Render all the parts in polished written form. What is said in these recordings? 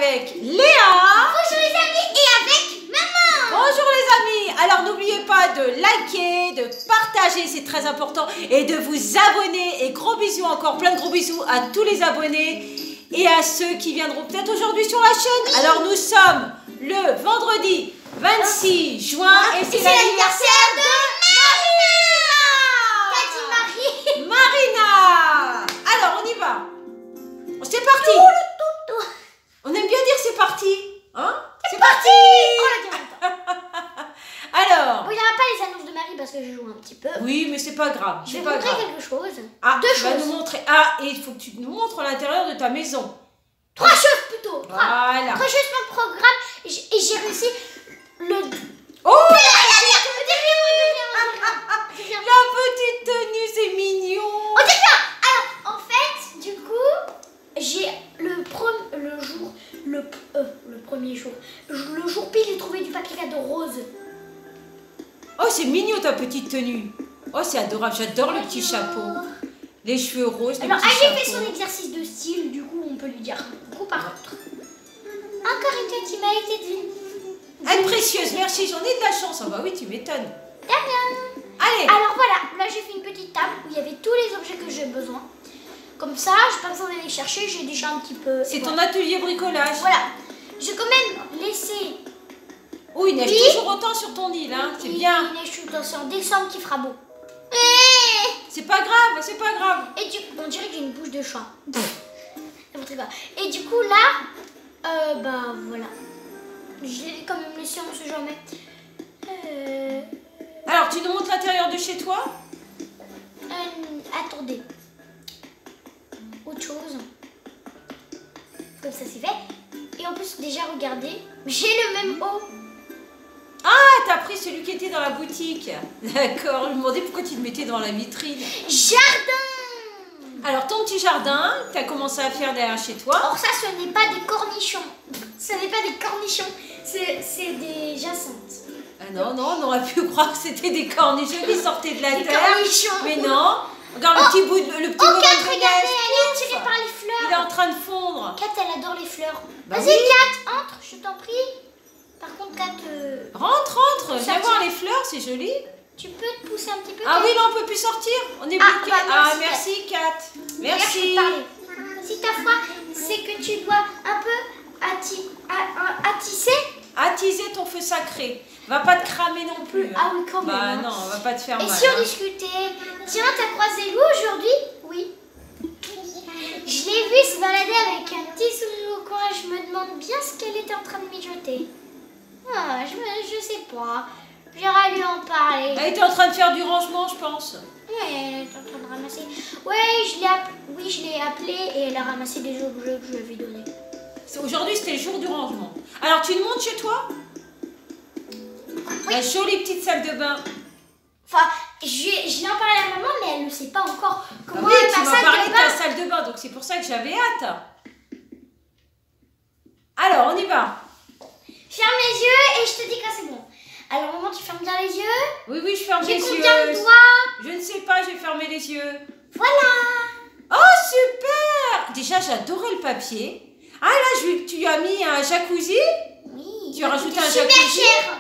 avec Léa. Bonjour les amis et avec maman. Bonjour les amis. Alors n'oubliez pas de liker, de partager, c'est très important, et de vous abonner. Et gros bisous, encore plein de gros bisous à tous les abonnés et à ceux qui viendront peut-être aujourd'hui sur la chaîne. Alors nous sommes le vendredi 26 juin et c'est l'anniversaire de Marina. Marina. Alors on y va. C'est parti. On aime bien dire c'est parti. Hein? C'est parti. Alors. Bon, il n'y aura pas les annonces de Marie parce que je joue un petit peu. Oui, mais c'est pas grave. Je vais vous montrer quelque chose. Ah, deux tu vas choses. nous montrer. Ah, et il faut que tu nous montres l'intérieur de ta maison. Trois choses plutôt. Voilà. Trois choses dans le programme. Et j'ai réussi le... Oh, la la petite tenue, c'est mignon. On dit bien. Alors, en fait, du coup, j'ai le premier jour. Le jour pile, j'ai trouvé du papier cadeau rose. Oh, c'est mignon ta petite tenue. Oh, c'est adorable. J'adore le petit chapeau. Les cheveux roses, le Alors, petit j'ai fait chapeau. son exercice de style, du coup, on peut lui dire coucou par contre. Encore une fois, tu m'as été dit. Elle est précieuse, merci, j'en ai de la chance. Ah bah oui, tu m'étonnes. Allez. Alors voilà, là j'ai fait une petite table où il y avait tous les objets que j'ai besoin. Comme ça, je n'ai pas besoin d'aller chercher, j'ai déjà un petit peu... C'est ton atelier bricolage. Voilà. J'ai quand même laissé... Oh, il neige toujours autant sur ton île, hein. C'est bien. Il neige tout le temps, c'est en décembre qu'il fera beau. C'est pas grave, c'est pas grave. Et du coup, on dirait que j'ai une bouche de chat. N'importe quoi. Et du coup là, bah voilà. Je l'ai quand même laissé, on sait jamais. Alors, tu nous montres l'intérieur de chez toi? Attendez. Autre chose. Comme ça c'est fait. Et en plus, déjà regardez, j'ai le même haut. Ah, t'as pris celui qui était dans la boutique. D'accord, je me demandais pourquoi tu le mettais dans la vitrine. Jardin. Alors, ton petit jardin, t'as commencé à faire derrière chez toi. Or ça, ce n'est pas des cornichons. Ce n'est pas des cornichons. C'est des jacinthes. Ah non, non, on aurait pu croire que c'était des cornichons qui sortaient de la Des terre. cornichons. Mais non. Regarde le petit bout de le petit Oh, moment Kat, de regardez, neige. elle est attirée par les fleurs. Il est en train de fondre. Kat, elle adore les fleurs. Bah Vas-y, oui. Kat, entre, je t'en prie. Par contre, Kat, Rentre, rentre. Viens Sortir. voir les fleurs, c'est joli. tu peux te pousser un petit peu. Ah Kat oui, là, on peut plus sortir. On est Ah, bloqué. bah, Ah, merci, merci, Kat. Regarde, je vais Merci. te parler. Si ta foi, c'est que tu dois un peu attisser. Attiser ton feu sacré. Va pas te cramer non plus. Ah oui, quand même. Bah hein. non, on va pas te faire Et mal. si on hein. discutait? Tiens, t'as croisé Lou aujourd'hui? Oui. Je l'ai vue se balader avec un petit sourire au coin. Je me demande bien ce qu'elle était en train de mijoter. Ah, je sais pas. J'irai lui en parler. Elle était en train de faire du rangement, je pense. Ouais, elle est en train de ramasser. Ouais, je l'ai appelée et elle a ramassé des objets que je lui avais donnés. Aujourd'hui, c'était le jour du rangement. Alors, tu nous montres chez toi? La jolie petite salle de bain. Enfin, je l'ai en parlé à maman, mais elle ne sait pas encore Ah comment oui, est tu ma m'as salle parlé de de ta bain. salle de bain, donc c'est pour ça que j'avais hâte. Alors, on y va. Ferme les yeux et je te dis quand c'est bon. Alors, maman, tu fermes bien les yeux. Oui, oui, je ferme les J'ai yeux. combien de doigts? Je ne sais pas, j'ai fermé les yeux. Voilà. Oh, super! Déjà, j'adorais le papier. Ah, là, tu as mis un jacuzzi. Oui. Tu as rajouté un super jacuzzi. cher.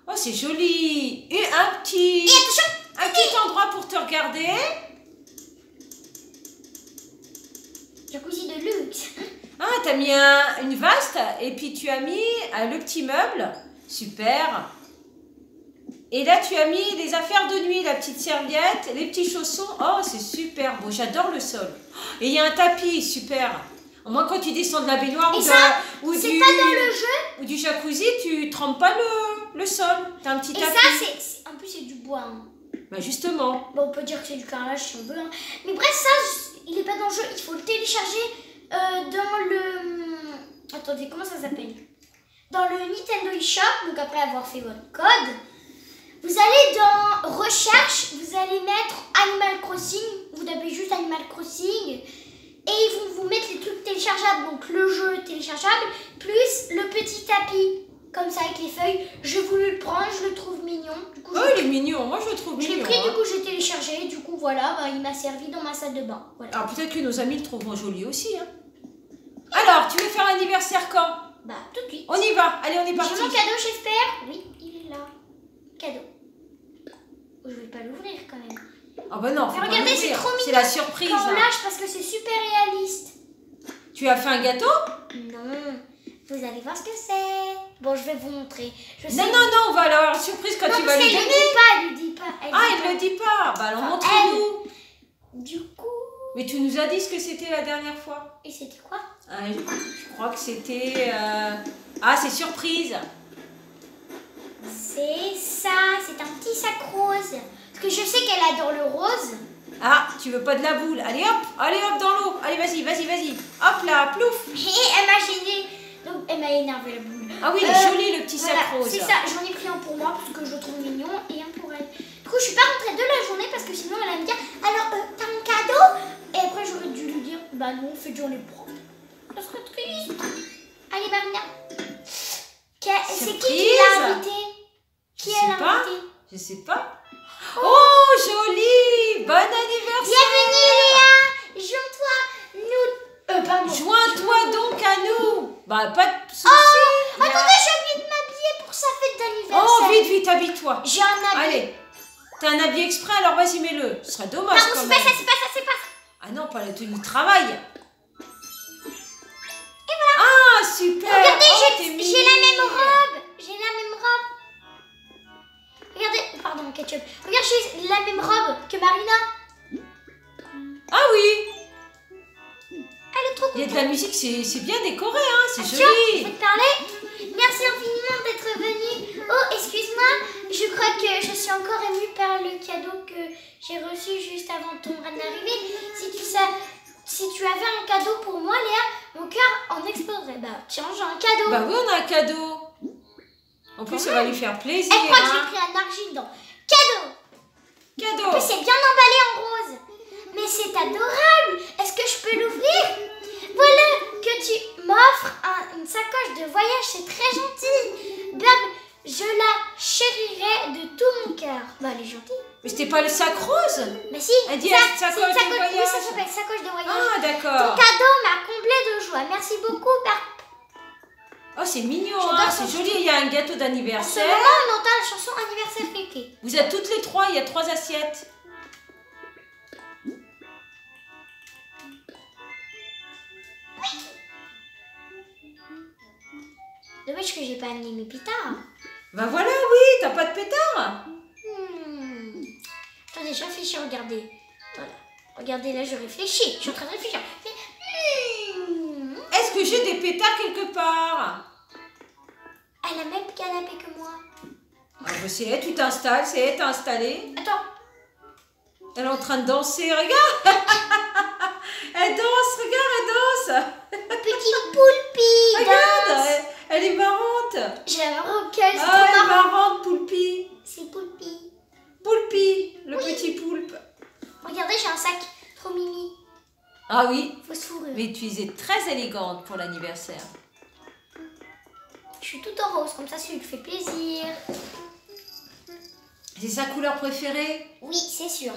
Oh, c'est joli. Et un petit endroit pour te regarder. Jacuzzi de luxe. Ah, t'as mis une vaste et puis tu as mis le petit meuble. Super. Et là, tu as mis les affaires de nuit, la petite serviette, les petits chaussons. Oh, c'est super beau. J'adore le sol. Et il y a un tapis, super. Au moins, quand tu descends de la baignoire Et ça, ou c'est du, pas dans le jeu. ou du jacuzzi, tu trempes pas le sol. T'as un petit Et tapis. ça, en plus, c'est du bois. Hein. Bah justement. Bon, on peut dire que c'est du carrelage si on veut. Hein. Mais bref, ça, il est pas dans le jeu. Il faut le télécharger dans le... Attendez, comment ça s'appelle? Dans le Nintendo eShop. Donc après avoir fait votre code, vous allez dans Recherche, vous allez mettre Animal Crossing. Vous tapez juste Animal Crossing. Et ils vont vous mettre les trucs téléchargeables. Donc le jeu téléchargeable, plus le petit tapis. Comme ça avec les feuilles. J'ai voulu le prendre, je le trouve mignon. Du coup, Oh, il est mignon. Moi, je le trouve je mignon. l'ai pris, hein. du coup j'ai téléchargé, du coup voilà, bah, il m'a servi dans ma salle de bain. Voilà. Alors peut-être que nos amis le trouveront joli aussi. Hein. Alors, tu veux faire l'anniversaire quand? Bah, tout de suite. On y va. Allez, on est parti. J'ai mon cadeau, j'espère. Oui, il est là. Cadeau. Je vais pas l'ouvrir quand même. Ah bah non, faut Mais pas regardez, c'est l'ouvrir. trop mignon. C'est la surprise. Quand on lâche parce que c'est super réaliste. Tu as fait un gâteau? Non, vous allez voir ce que c'est. Bon, je vais vous montrer. Je sais. Non, non, non, on va avoir une surprise quand Non, tu vas parce lui qu'elle donner. lui dit pas, elle Ah, dit il pas. le dit pas. Bah alors Enfin, montre-nous. Du coup, Mais tu nous as dit ce que c'était la dernière fois. et c'était quoi? Ah, je crois que c'était... Ah, c'est surprise. C'est ça, c'est un petit sac rose. Parce que je sais qu'elle adore le rose. Ah, tu veux pas de la boule. Allez hop dans l'eau. Allez, vas-y, vas-y, vas-y. Hop là, plouf. Et elle m'a gênée. Donc elle m'a énervé la boule. Ah oui, il est joli le petit sac Voilà, rose. c'est ça, j'en ai pris un pour moi parce que je le trouve mignon et un pour elle. Du coup, je suis pas rentrée de la journée parce que sinon elle allait me dire alors t'as mon cadeau? Et après j'aurais dû lui dire bah non, fais déjà les prendre. Ça serait triste. Allez, Marina. C'est qui Surprise. l'a invité? Qui Je elle sais a pas. invité? Je sais pas. Oh, joli. Bon anniversaire. Bienvenue Léa. Joins-toi. Nous. Pardon. Joins-toi donc à nous. Bah, pas de soucis. Oh, attendez, j'ai oublié de m'habiller pour sa fête d'anniversaire. Oh, vite, vite, habille-toi. J'ai un habit. Allez. T'as un habit exprès, alors vas-y, mets-le. Ce serait dommage Non, quand c'est même. pas ça, c'est pas ça, c'est pas ça. Ah non, pas la tenue de travail. Et voilà. Ah, super. Regardez, Oh, t'es j'ai la mignonne. même robe. J'ai la même robe. Regardez, pardon, ketchup. Regarde, j'ai la même robe que Marina. Ah oui. Elle est trop Il y a contente. de la musique, c'est bien décoré, hein. C'est Tiens, je joli. vais te parler. Merci infiniment d'être venu. Oh, excuse-moi, je crois que je suis encore émue par le cadeau que j'ai reçu juste avant ton arrivée. Si tu avais un cadeau pour moi, Léa, mon cœur en exploserait. Bah, tiens, j'ai un cadeau. Bah oui, on a un cadeau. En plus, ça va lui faire plaisir. Elle croit que hein. j'ai pris un argile dans. Cadeau. En Cadeau. plus, c'est bien emballé en rose. Mais c'est adorable. Est-ce que je peux l'ouvrir? Voilà, que tu m'offres une sacoche de voyage, c'est très gentil. Bob, je la chérirai de tout mon cœur. Bah, elle est gentille. Mais c'était pas le sac rose? Mais si, Elle dit ça, sacoche c'est une de sacoche, voyage. oui, ça s'appelle sacoche de voyage. Ah, Ton d'accord. cadeau m'a comblé de joie. Merci beaucoup. Oh, c'est mignon, J'adore hein. son C'est joli. Il y a un gâteau En ce d'anniversaire. moment, on entend la chanson anniversaire Kéké. Vous êtes toutes les trois, il y a 3 assiettes. Dommage que j'ai pas amené mes pétards. Bah voilà, oui, t'as pas de pétard. Attendez, je réfléchis, regardez. Voilà. Regardez, là, je réfléchis. Je suis en train de réfléchir. Est-ce que j'ai des pétards quelque part? Elle a le même canapé que moi. Ah, bah, c'est elle, tu t'installes, c'est elle, t'es installée. Attends. Elle est en train de danser, regarde. Elle danse, regarde, elle danse. Petite poulpie. Regarde, danse. elle est marrante. J'ai la roqueuse, c'est Ah, trop elle est marrant. marrante, Poulpi. C'est poulpie. Poulpi, le Oui. petit poulpe. Regardez, j'ai un sac trop mimi. Ah oui, Fausse fourrure. mais tu es très élégante pour l'anniversaire. Je suis toute en rose, comme ça, ça lui fait plaisir. C'est sa couleur préférée? Oui, c'est sûr.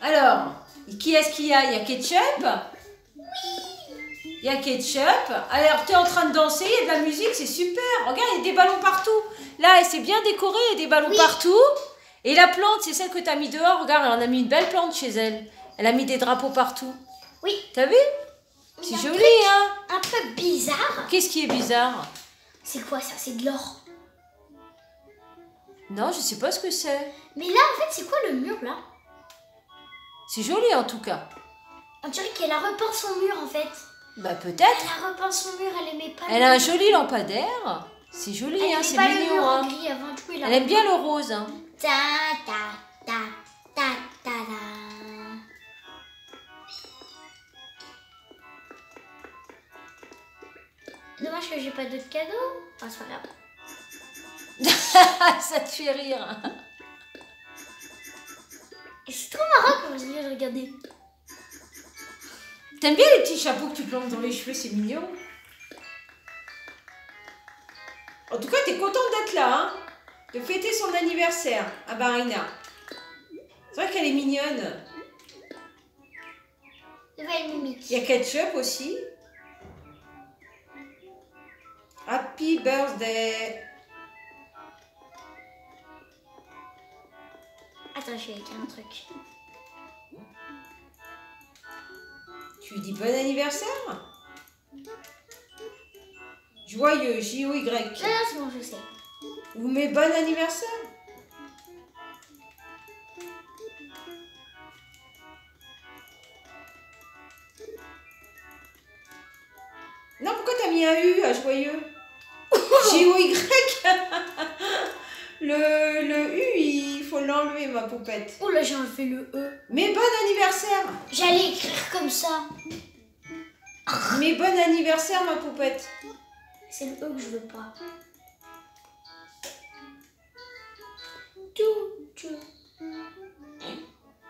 Alors, qui est-ce qu'il y a? Il y a Ketchup? Oui. Il y a Ketchup. Alors, tu es en train de danser, il y a de la musique, c'est super. Regarde, il y a des ballons partout. Là, c'est bien décoré, il y a des ballons Oui. partout. Et la plante, c'est celle que tu as mis dehors. Regarde, elle en a mis une belle plante chez elle. Elle a mis des drapeaux partout. Oui. T'as vu? C'est Un joli, truc hein? Un peu bizarre. Qu'est-ce qui est bizarre? C'est quoi ça? C'est de l'or. Non, je sais pas ce que c'est. Mais là, en fait, c'est quoi le mur, là? C'est joli, en tout cas. On dirait qu'elle a repeint son mur, en fait. Bah, peut-être. Elle a repeint son mur, elle aimait pas Elle a un joli lampadaire. C'est joli, Elle hein? aimait C'est pas le mignon, mur en hein? gris avant tout. Elle aime bien le rose, hein? Ta ta ta ta ta ta. Dommage que j'ai pas d'autres cadeaux. Enfin, c'est pas grave. Ça te fait rire. Et c'est trop marrant quand je regarde, regardez. T'aimes bien les petits chapeaux que tu plantes dans les cheveux, c'est mignon. En tout cas, t'es contente d'être là, hein? De fêter son anniversaire à Barina. C'est vrai qu'elle est mignonne. pas une mimique. Il y a ketchup aussi. Happy birthday. Attends, je vais écrire un truc. Tu lui dis bon anniversaire? Joyeux, J-O-Y. Non, non, c'est bon, je sais. Ou mais bon anniversaire. Non, pourquoi t'as mis un U à joyeux? J-O-Y. Le U, il faut l'enlever, ma poupette. Oh là, j'ai enlevé le E. Mais bon anniversaire. J'allais écrire comme ça. Mais bon anniversaire, ma poupette. C'est le E que je veux pas.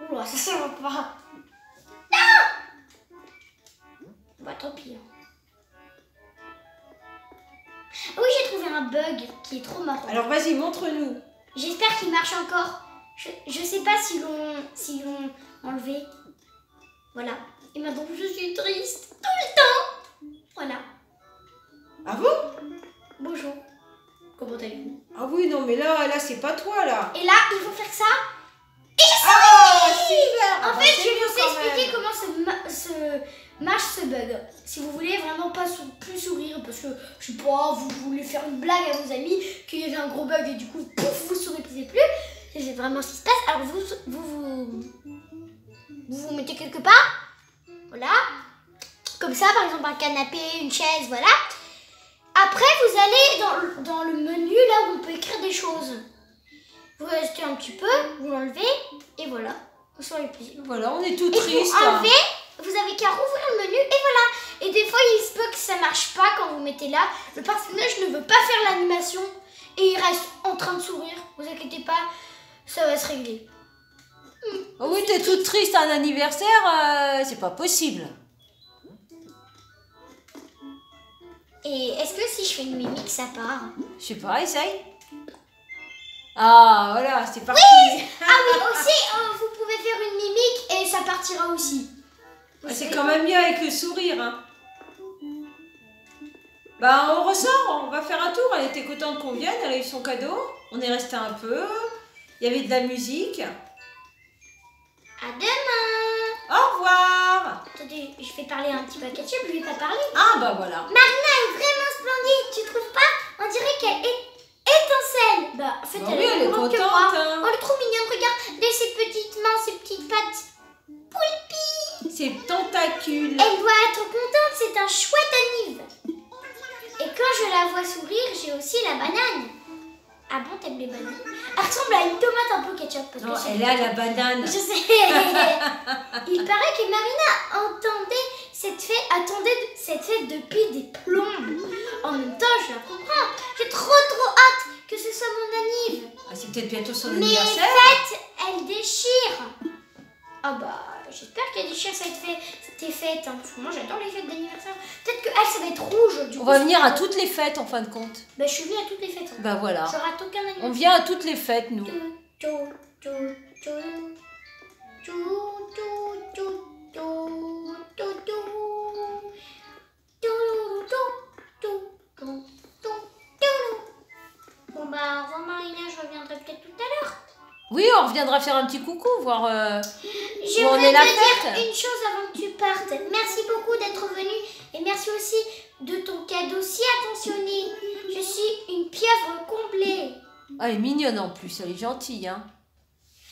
Oula, ça va pas. Non. Bah tant pis. Oui, j'ai trouvé un bug qui est trop marrant. Alors vas-y, montre-nous. J'espère qu'il marche encore. Je sais pas s'ils l'ont enlevé. Voilà. Et maintenant, je suis triste tout le temps. Voilà. Ah bon? Bonjour. Comment allez-vous? Ah oui, non, mais là c'est pas toi, là. Et là, il faut faire ça. Ah, super. En Bah, fait, c'est je vais mieux vous quand expliquer même. comment marche ce bug. Si vous voulez vraiment pas plus sourire, parce que je sais pas, vous voulez faire une blague à vos amis, qu'il y avait un gros bug et du coup, pouf, vous souriez plus. C'est vraiment ce qui se passe. Alors vous mettez quelque part. Voilà. Comme ça, par exemple, un canapé, une chaise, voilà. Après, vous allez dans le menu, là où on peut écrire des choses. Vous restez un petit peu, vous l'enlevez, et voilà. Vous serez plaisir. Voilà, on est tout Et triste. pour enlever, vous avez qu'à rouvrir le menu, et voilà. Et des fois, il se peut que ça marche pas quand vous mettez là. Le personnage ne veut pas faire l'animation, et il reste en train de sourire. Vous inquiétez pas, ça va se régler. Oh oui, t'es toute triste à un anniversaire, c'est pas possible. Et est-ce que si je fais une mimique, ça part? Je sais pas, essaye. Ah, voilà, c'est parti. Oui. Ah oui, aussi, vous pouvez faire une mimique et ça partira aussi. Ah, c'est quand même mieux avec le sourire. Hein. Bah, on ressort, on va faire un tour. Elle était contente qu'on vienne, elle a eu son cadeau. On est resté un peu. Il y avait de la musique. À demain. Au revoir. Attendez, je vais parler un petit peu à Ketchup, je lui ai pas parlé. Ah, bah voilà. Marina est vraiment splendide, tu trouves pas? On dirait qu'elle étincelle. Bah, en fait, Bah elle oui, est elle plus est grande que contente, moi. hein. Oh, elle est trop mignonne, regardez ses petites mains, ses petites pattes. Poulpi. C'est tentacule. Elle doit être contente, c'est un chouette anniv. Et quand je la vois sourire, j'ai aussi la banane. Ah bon, t'aimes les bananes? Elle ressemble à une tomate un peu Ketchup. Parce Non, que c'est elle a la banane. Je sais. Il paraît que Marina attendait cette fête depuis des plombs. En même temps, je la comprends. J'ai trop hâte que ce soit mon anniv. Ah, c'est peut-être bientôt son Mes anniversaire. fêtes, elles déchirent. Ah bah, j'espère qu'elle déchire tes fêtes. Hein, parce que moi, j'adore les fêtes d'anniversaire. Peut-être qu'elle, ça va être rouge. Du On coup, va venir à toutes les fêtes en fin de compte. Bah, je suis venue à toutes les fêtes. Hein. Bah voilà. Je rate aucun anniversaire. On vient à toutes les fêtes, nous. Bon bah, au revoir Marina, je reviendrai peut-être tout à l'heure. Oui, on reviendra faire un petit coucou, voir où on J'aimerais est la te fête. dire une chose avant que tu partes. Merci beaucoup d'être venu et merci aussi de ton cadeau si attentionné. Je suis une pieuvre comblée. Ah, elle est mignonne en plus, elle est gentille. Hein.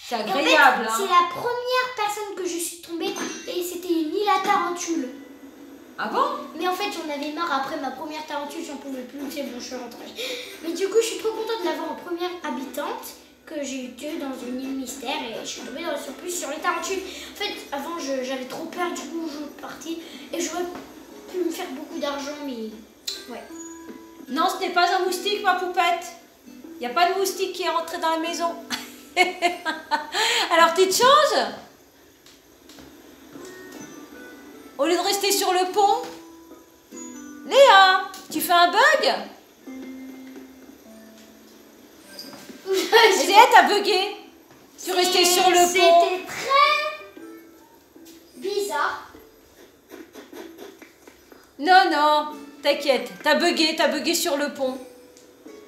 C'est Et en fait, agréable. c'est Hein. la première personne que je suis tombée et c'était une île à tarentules. Ah bon? Mais en fait, j'en avais marre après ma première tarentule, j'en pouvais plus, c'est bon, je suis rentrée. Mais du coup, je suis trop contente de l'avoir en première habitante, que j'ai eu que dans une île mystère et je suis tombée dans le surplus sur les tarentules. En fait, avant, j'avais trop peur, du coup, je suis partie et j'aurais pu me faire beaucoup d'argent, mais ouais. Non, ce n'est pas un moustique, ma poupette. Il n'y a pas de moustique qui est rentré dans la maison. Alors, tu te changes? Au lieu de rester sur le pont? Léa, tu fais un bug? Léa, t'as bugué. Tu restais sur le pont. C'était très bizarre. Non, non, t'inquiète. T'as bugué sur le pont.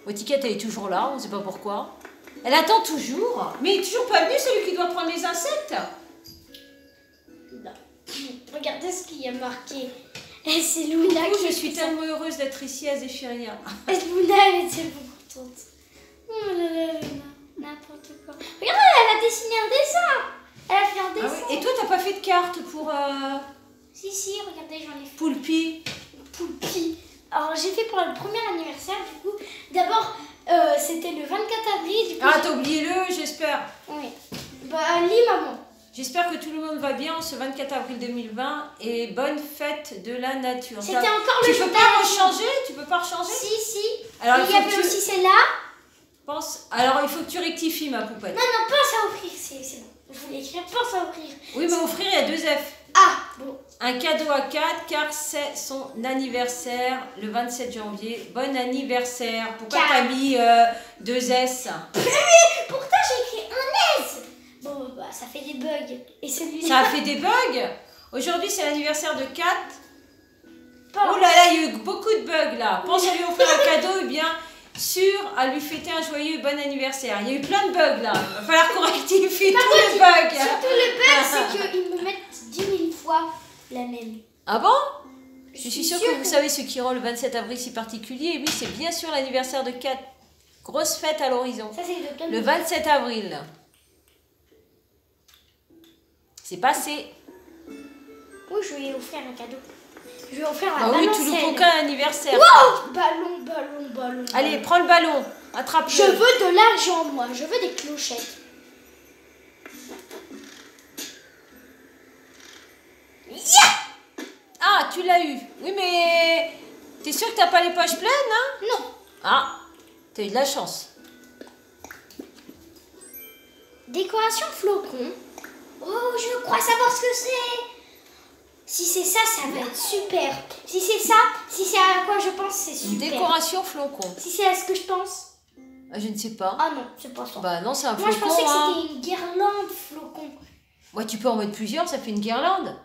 Botiquette, elle est toujours là, on ne sait pas pourquoi. Elle attend toujours. Mais il est toujours pas venu, celui qui doit prendre les insectes. Non. Regardez ce qu'il y a marqué. Et c'est Luna qui Je suis tellement heureuse d'être ici à Zéphyria. Et Luna, elle est tellement contente. Oh là là là là. N'importe quoi. Regardez, elle a dessiné un dessin. Elle a fait un dessin. Ah oui. Et toi, t'as pas fait de carte pour Si, regardez, j'en ai fait. Poulpi? Poulpi. Alors, j'ai fait pour le premier anniversaire, du coup. D'abord, c'était le 24 avril. Du coup, Ah, t'as oublié le, j'espère. Oui. Bah, lis, maman. J'espère que tout le monde va bien ce 24 avril 2020 et bonne fête de la nature. C'était encore le Tu jour peux de pas la rechanger? Tu peux pas rechanger? Si. Alors, Et il y avait aussi celle-là. Alors, il faut que tu rectifies, ma poupette. Non, pense à offrir. C'est bon. Je voulais écrire pense à offrir. Oui, mais offrir, il y a 2 F. Ah, bon. Un cadeau à 4 car c'est son anniversaire le 27 janvier. Bon anniversaire. Pourquoi t'as mis 2 S? Pourtant, j'ai écrit un S. Bon, bah, ça fait des bugs. Et celui-là. Ça a fait des bugs. Aujourd'hui, c'est l'anniversaire de Kat. Oh là là, il y a eu beaucoup de bugs là. Pense à lui offrir un cadeau et bien sûr à lui fêter un joyeux bon anniversaire. Il y a eu plein de bugs là. Il va falloir qu'on rectifie tous les bugs. Surtout le bug, c'est qu'ils me mettent 10 000 fois la même. Ah bon? Je suis sûre que vous savez ce qui rend le 27 avril si particulier. Et oui, c'est bien sûr l'anniversaire de Kat. Grosse fête à l'horizon. Ça, c'est Le 27 avril. C'est passé. Oui, je vais lui offrir un cadeau. Je vais offrir un Bah ballon. oui, tu loues aucun anniversaire. Wow, ballon. Allez, prends le ballon. Attrape-le. Je veux de l'argent, moi. Je veux des clochettes. Yeah! Ah, tu l'as eu. Oui, mais t'es sûr que t'as pas les poches pleines, hein? Non. Ah, t'as eu de la chance. Décoration flocon. Oh, je crois savoir ce que c'est. Si c'est ça, ça va être super. Si c'est ça, si c'est à quoi je pense, c'est Une super. décoration flocon. Si c'est à ce que je pense. Ah, je ne sais pas. Ah non, c'est pas ça. Bah non, c'est un Moi, flocon. je pensais hein. que c'était une guirlande flocon. Ouais, tu peux en mettre plusieurs, ça fait une guirlande.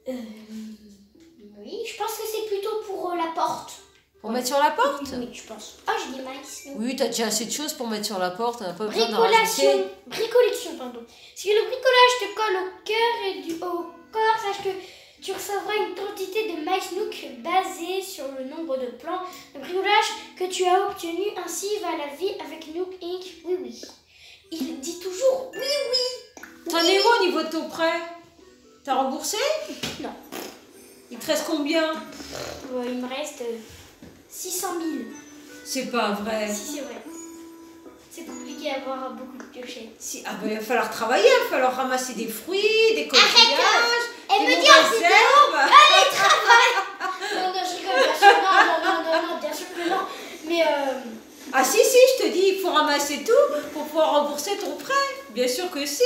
Oui, je pense que c'est plutôt pour la porte. Pour mettre sur la porte? Oui, je pense. Ah, j'ai des maïs. Oui, t'as déjà assez de choses pour mettre sur la porte, on n'a pas besoin d'en rajouter. Bricolation, pardon. Si le bricolage te colle au cœur et au corps, sache que tu recevras une quantité de maïs Nook basée sur le nombre de plans de bricolage que tu as obtenu. Ainsi va la vie avec Nook Inc. Oui. Il dit toujours oui. T'en es où au niveau de ton prêt? T'as remboursé? Non. Il te reste combien? Il me reste 600 000. C'est pas vrai. Si, c'est vrai. C'est compliqué d'avoir beaucoup de piochettes. Si, ah ben, il va falloir travailler, il va falloir ramasser des fruits, des coquillages, Elle des me dit en mauvaises vidéo. herbes. Allez, travaille. Non, je rigole, bien sûr. Non, bien sûr que non. Mais Ah si, je te dis, il faut ramasser tout pour pouvoir rembourser ton prêt. Bien sûr que si.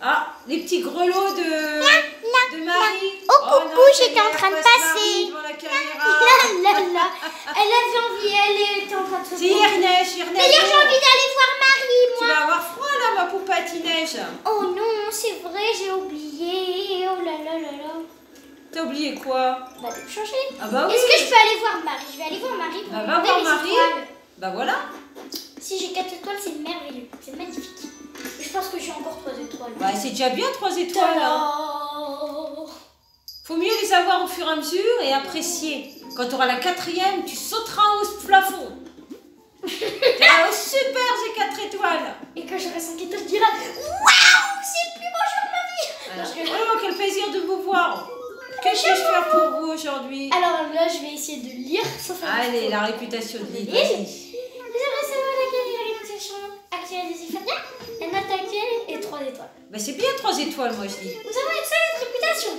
Ah, les petits grelots de Marie. Oh, coucou, non, j'étais en train de passe passer. Marie devant la caméra. là. Elle avait envie, elle était en train de se C'est Irnèche. D'ailleurs, j'ai envie d'aller voir Marie, Tu moi. vas avoir froid là, ma poupette Inège. Oh non, c'est vrai, j'ai oublié. Oh là. T'as oublié quoi? Bah, de me changer. Ah bah oui. Est-ce que je peux aller voir Marie? Je vais aller voir Marie pour Bah, lui va demander voir les Marie. étoiles. Bah voilà. Si j'ai 4 étoiles, c'est merveilleux. C'est magnifique. Je pense que j'ai encore 3 étoiles. Bah c'est déjà bien 3 étoiles. Hein. Faut mieux les avoir au fur et à mesure et apprécier. Quand tu auras la 4e, tu sauteras au plafond. Ah, oh, super, j'ai 4 étoiles. Et quand j'aurai 5 étoiles, je dirai waouh, c'est le plus beau jour de ma vie. Oh, quel plaisir de vous voir. Que puis-je faire pour vous aujourd'hui? Alors là, je vais essayer de lire. Sauf Allez, la réputation de l'île. Vous aimeriez savoir laquelle est l'organisation actuelle des Ifaniens? La note actuelle est 3 étoiles. Bah c'est bien 3 étoiles, moi je dis. Nous avons une solide réputation.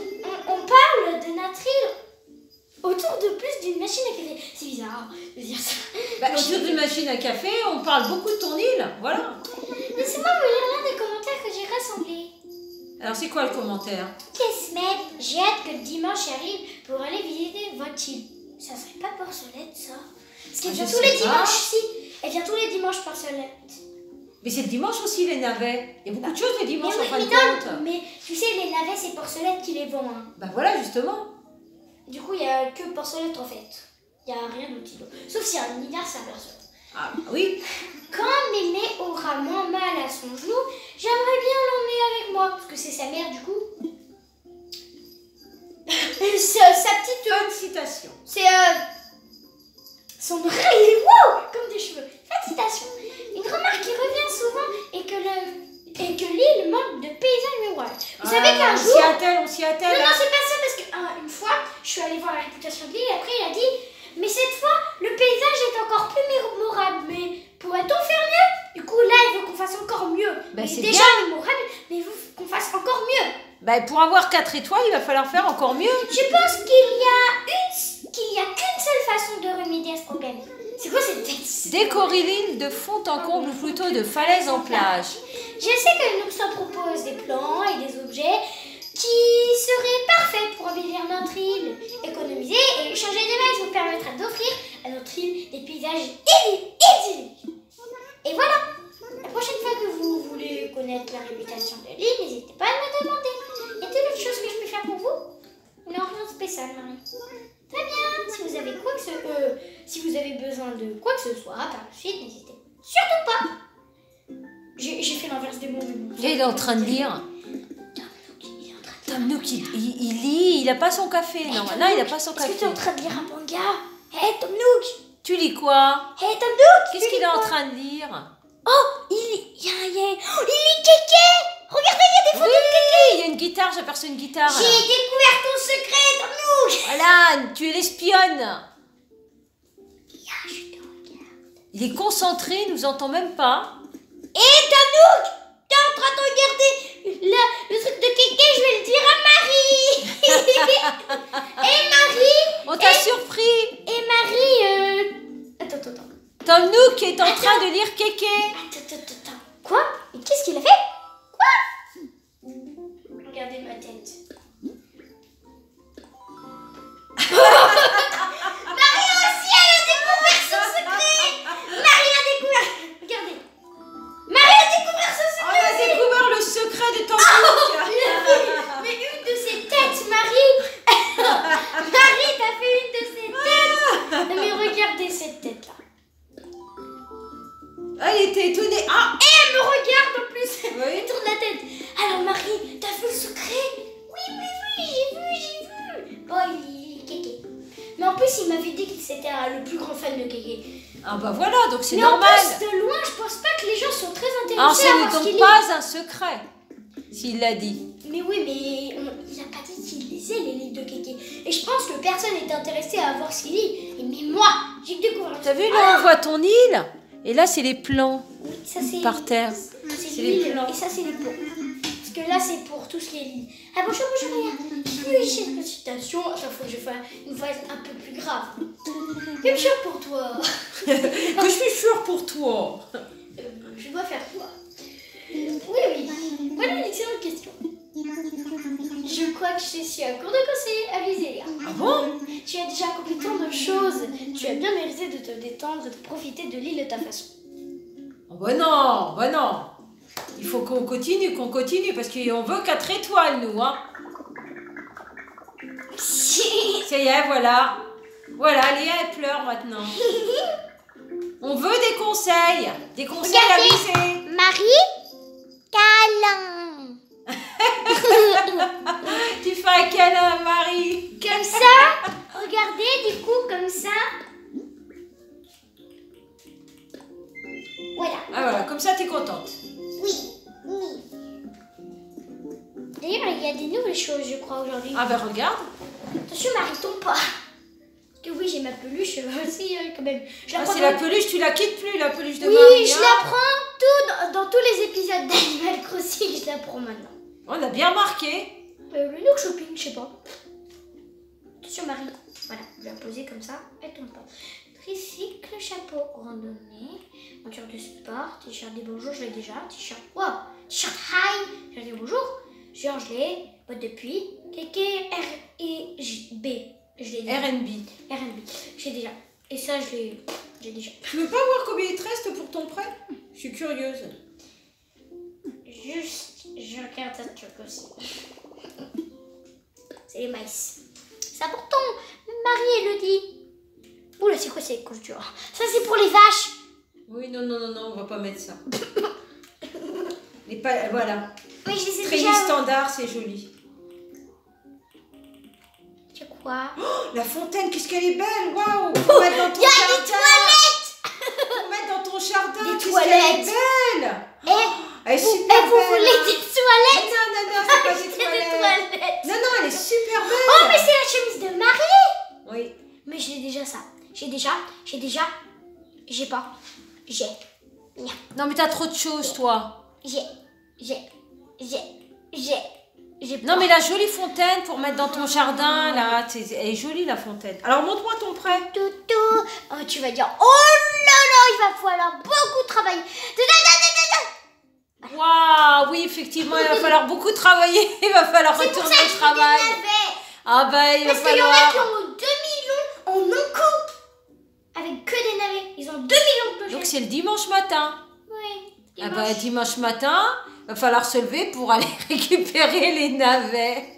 On parle de notre île autour de plus d'une machine à café. C'est bizarre de dire ça. Bah, autour d'une machine à café, on parle beaucoup de ton île. Voilà. Laissez-moi vous lire l'un des commentaires que j'ai rassemblés. Alors c'est quoi le commentaire? Toutes les semaines, j'ai hâte que le dimanche arrive pour aller visiter votre île. Ça serait pas Porcelette, ça? Parce qu'elle vient tous les dimanches, si. Elle vient tous les dimanches, Porcelette. Mais c'est le dimanche aussi, les navets. Il y a beaucoup de choses le dimanche en fin de non, compte. mais tu sais, les navets, c'est Porcelette qui les vend. Hein. Bah voilà, justement. Du coup, il n'y a que Porcelette en fait. Il n'y a rien d'autre. Sauf s'il y a un milliard, c'est un Porcelette. Ah bah oui. Quand mémé aura moins mal à son genou, j'aimerais bien l'emmener avec moi. Parce que c'est sa mère, du coup. sa petite... Fin de citation. C'est... son oreille, wow, comme des cheveux. Félicitations. Une remarque qui revient souvent est que l'île manque de paysages mémorables. Vous savez qu'un jour... On s'y attelle. Non, c'est pas ça, parce qu'une fois, je suis allée voir la réputation de l'île et après il a dit mais cette fois, le paysage est encore plus mémorable. Mais pourrait-on faire mieux? Du coup, là, il veut qu'on fasse encore mieux. Bah, c'est déjà bien. mémorable, mais il veut qu'on fasse encore mieux. Bah, pour avoir 4 étoiles, il va falloir faire encore mieux. Je pense qu'il y a qu'une seule façon de remédier à ce problème. C'est quoi cette tête? Décorer l'île de fond en comble ou plutôt de falaise en plage. Je sais que nous en propose des plans et des objets qui seraient parfaits pour embellir notre île. Économiser et échanger des mails vous permettra d'offrir à notre île des paysages idylliques. Et voilà. La prochaine fois que vous voulez connaître la réputation de l'île, n'hésitez pas à me demander. Y a-t-il autre chose que je peux faire pour vous? Non, rien de spécial, Marie. Très bien. Si vous avez besoin de quoi que ce soit par la suite, n'hésitez surtout pas. J'ai fait l'inverse des mots. Et il est en train de lire. Tom Nook, il lit, il a pas son café. Non, là, il a pas son café. Est-ce que tu es en train de lire un manga? Hé, Tom Nook! Tu lis quoi? Hé, Tom Nook! Qu'est-ce qu'il est en train de lire? Oh, il lit Kéké! Regardez, il y a des photos de Oui, il y a une guitare, j'aperçois une guitare. J'ai découvert ton secret, Tom Nook! Voilà, tu es l'espionne. Je te regarde. Il est concentré, il nous entend même pas. Hé, Tom Nook! T'es en train de regarder le truc de Kéké, je vais le dire à Marie! Et Marie! On t'a surpris. Et Marie, Attends. Tom Nook est en train de lire Kéké. Attends. Quoi? Et qu'est-ce qu'il a fait? Quoi? Regardez ma tête. Marie aussi, elle a découvert son secret! Marie a découvert! Regardez! Marie a découvert son On secret! a découvert le secret de Tom Nook. Mais une de ses têtes, Marie! Marie, t'as fait une de ses têtes! Mais regardez cette tête-là. Ah, il était étonné. Ah, Et elle me regarde en plus! oui. Elle tourne la tête. Alors Marie, t'as vu le secret? Oui, j'ai vu. Bon, il est Kéké. Mais en plus, il m'avait dit que c'était le plus grand fan de Kéké. Ah bah voilà, donc c'est Mais normal. en plus, de loin, je pense pas que les gens sont très Alors intéressés ce à n'est voir ce donc qu'il pas un secret, s'il l'a dit. lit. Mais oui, mais il a pas dit qu'il lisait les livres de Kéké. Et je pense que personne n'est intéressé à voir ce qu'il lit. Et mais moi, j'ai découvert. T'as vu, là, on voit ton île. Et là, c'est les plans Oui, ça c'est par terre. c'est C'est les l'île plans. et ça c'est les pots. Parce que là c'est pour tous les lits. Ah bonjour, regarde. Oui, j'ai une citation. Il faut que je fasse une phrase un peu plus grave. Même chose pour toi. Que je suis sûre pour toi. Je dois faire quoi? Oui. Voilà une excellente question. Je crois que je suis à court de conseils à viser. Ah bon? Tu as déjà accompli tant de choses. Tu as bien mérité de te détendre et de profiter de l'île de ta façon. Oh bah non. Il faut qu'on continue, parce qu'on veut 4 étoiles, nous, hein. Ça y est, voilà. Voilà, Léa, elle pleure maintenant. On veut des conseils à viser. Marie, câlin. Tu fais un câlin à Marie. Comme ça, regardez, du coup, comme ça. Voilà. Ah voilà, comme ça, t'es contente. Oui. D'ailleurs, il y a des nouvelles choses, je crois, aujourd'hui. Ah ben regarde. Attention, Marie, tombe pas. Parce que oui, j'ai ma peluche aussi, quand même. Je la Ah, prends c'est dans- la peluche, tu la quittes plus, la peluche de Oui, Marie. je hein. la prends dans tous les épisodes d'Animal Crossing, je la prends maintenant. On a bien remarqué. Le Nook Shopping, je sais pas. Attention, Marie. Voilà, je vais la poser comme ça, elle tombe pas. Tricycle, chapeau, randonnée, monture de sport, t-shirt des bonjours, je l'ai déjà. T-shirt, wow, t-shirt high, je l'ai bonjour. Surgelé, boîte de pluie, Kéké, R et B. Je l'ai déjà. R&B. RNB, j'ai déjà. Et ça, j'ai déjà. Tu veux pas voir combien il te reste pour ton prêt? Je suis curieuse. ça se choque aussi. C'est les maïs. C'est important. Marie, elle le dit. Oula, c'est quoi ces couches dures? Ça, c'est pour les vaches. Oui, non, on va pas mettre ça. Voilà. Oui, je les ai Treillis déjà. standard, c'est joli. C'est quoi? Oh, la fontaine, qu'est-ce qu'elle est belle! Waouh! Pour mettre dans ton jardin! Pour mettre dans ton jardin! Des Qu'est-ce toilettes. qu'elle est belle! Elle est super vous belle! voulez des toilettes? Non, c'est pas des C'est toilettes! des toilettes. Non, elle est super belle! Oh, mais c'est la chemise de Marie. Oui. Mais j'ai déjà ça. J'ai pas. Non, mais t'as trop de choses, toi. J'ai pas. Non, mais la jolie fontaine pour mettre dans ton jardin, là, elle est jolie, la fontaine. Alors, montre-moi ton prêt. Toutou. Oh, tu vas dire, oh là là, il va falloir beaucoup travailler. Waouh, oui, effectivement, il va falloir beaucoup travailler. Il va falloir C'est pour retourner ça au que je travail. fais des navets. Ah bah, il va Parce qu'il y en a qui falloir... ont 2 millions en un coup. Avec que des navets. Ils ont 2 millions de clochettes. Donc, c'est le dimanche matin. Oui. Ah bah, dimanche matin, il va falloir se lever pour aller récupérer les navets.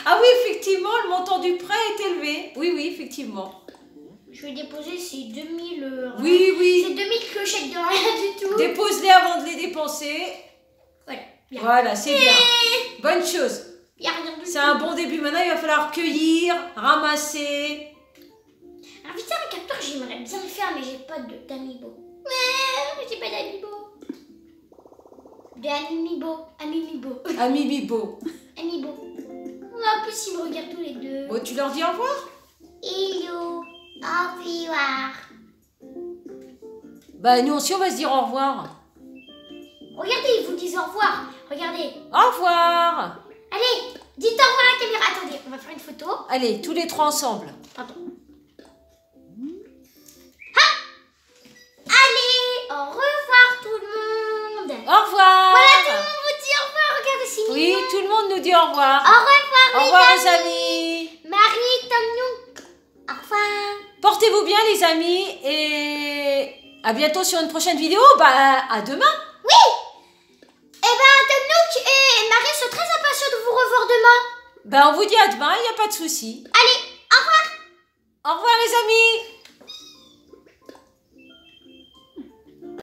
Ah oui, effectivement, le montant du prêt est élevé. Oui, effectivement. Je vais déposer ces 2000. Oui. Ces 2000 clochettes de rien du tout. Dépose-les avant de les dépenser. Voilà. Bien. Voilà, c'est bien. Bonne chose. Il n'y a rien du tout. C'est un bon début. Maintenant, il va falloir cueillir, ramasser. Alors, vite, un capteur, j'aimerais bien le faire, mais j'ai pas d'amiibo. J'ai pas d'amiibo. Amiibo. Amiibo. En plus, ils me regardent tous les deux. Bon, tu leur dis au revoir? Hello. Au revoir. Bah, nous aussi, on va se dire au revoir. Regardez, ils vous disent au revoir. Regardez. Au revoir. Allez, dites au revoir à la caméra. Attendez, on va faire une photo. Allez, tous les trois ensemble. Pardon. Allez, au revoir tout le monde. Au revoir. Voilà, tout le monde vous dit au revoir. Regardez, c'est Oui, mignon. tout le monde nous dit au revoir. Au revoir, Au revoir, les amis. Marie, Tom Nook. Au revoir. Portez-vous bien, les amis. Et à bientôt sur une prochaine vidéo. Bah, à demain. Oui. Eh ben, Tom Nook et Marie sont très impatients de vous revoir demain. Bah, on vous dit à demain, il n'y a pas de souci. Allez, au revoir. Au revoir, les amis.